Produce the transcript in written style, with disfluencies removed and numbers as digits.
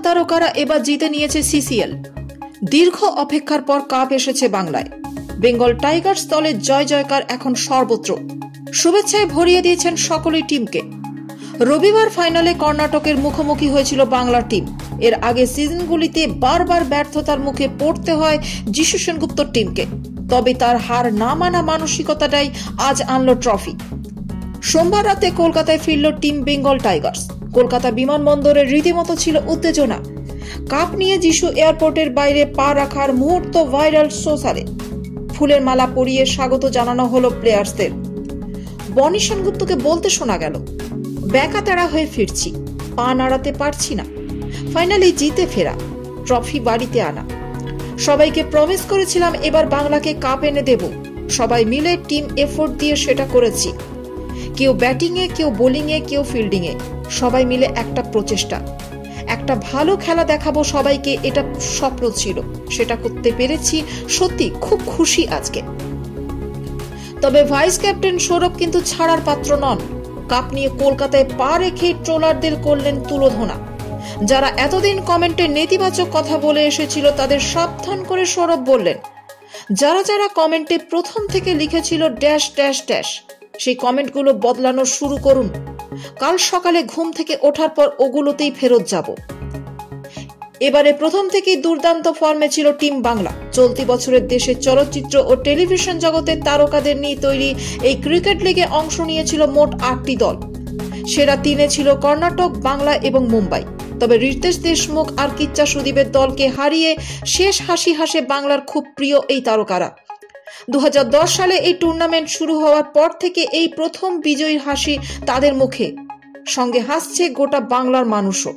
তারকারা এবার জিতে নিয়েছে সিসিএল। দীর্ঘ অপেক্ষার পর কাপ এসেছে বাংলায়। বেঙ্গল টাইগার্স দলের জয় জয়কার এখন সর্বত্র। শুভেচ্ছায় ভরিয়ে দিয়েছেন সকলেই টিমকে। রবিবার ফাইনালে কর্ণাটকের মুখোমুখি হয়েছিল বাংলার টিম। এর আগে সিজনগুলিতে বারবার ব্যর্থতার মুখে পড়তে হয় যিশু সেনগুপ্তর টিমকে। তবে তার হার না মানা মানসিকতাটাই আজ আনলো ট্রফি। সোমবার রাতে কলকাতায় ফিরল টিম বেঙ্গল টাইগার্স। কলকাতা বিমানবন্দরে রীতিমতো ছিল উত্তেজনা। কাপ নিয়ে যিশু এয়ারপোর্টের বাইরে পা রাখার মুহূর্ত ভাইরাল সোশ্যালে। ফুলের মালা পরিয়ে স্বাগত জানানো হলো প্লেয়ার্সদের। বনি সেনগুপ্তকে বলতে শোনা গেল, ব্যাকা তেড়া হয়ে ফিরছি, পা নাড়াতে পারছি না, ফাইনালি জিতে ফেরা, ট্রফি বাড়িতে আনা। সবাইকে প্রমিস করেছিলাম এবার বাংলাকে কাপ এনে দেব। সবাই মিলে টিম এফোর্ট দিয়ে সেটা করেছি। কেউ ব্যাটিংয়ে, কেউ বোলিংয়ে, কেউ ফিল্ডিংয়ে, সবাই মিলে একটা প্রচেষ্টা। একটা ভালো খেলা দেখাবো সবাইকে, এটা স্বপ্ন ছিল, সেটা করতে পেরেছি। সত্যি খুব খুশি আজকে। তবে ভাইস ক্যাপ্টেন সৌরভ কিন্তু ছাড়ার পাত্র নন। কাপ নিয়ে কলকাতায় পা রেখে ট্রোলারদের করলেন তুলোধনা। যারা এতদিন কমেন্টে নেতিবাচক কথা বলে এসেছিল তাদের সাবধান করে সৌরভ বললেন, যারা যারা কমেন্টে প্রথম থেকে লিখেছিল ড্যাশ ড্যাশ ড্যাশ, সেই কমেন্টগুলো বদলানো শুরু করুন। কাল সকালে ঘুম থেকে ওঠার পর ওগুলোতেই ফেরত যাব। এবারে প্রথম থেকেই দুর্দান্ত ফর্মে ছিল টিম বাংলা। চলতি বছরের দেশের চলচ্চিত্র ও টেলিভিশন জগতের তারকাদের নিয়ে তৈরি এই ক্রিকেট লিগে অংশ নিয়েছিল মোট 8টি দল। সেরা 3-এ ছিল কর্ণাটক, বাংলা এবং মুম্বাই। তবে রিতেশ দেশমুখ আর কিচ্চা সুদীপের দলকে হারিয়ে শেষ হাসি হাসে বাংলার খুব প্রিয় এই তারকারা। 2010 সালে এই টুর্নামেন্ট শুরু হওয়ার পর থেকে এই প্রথম বিজয়ীর হাসি তাদের মুখে। সঙ্গে হাসছে গোটা বাংলার মানুষও।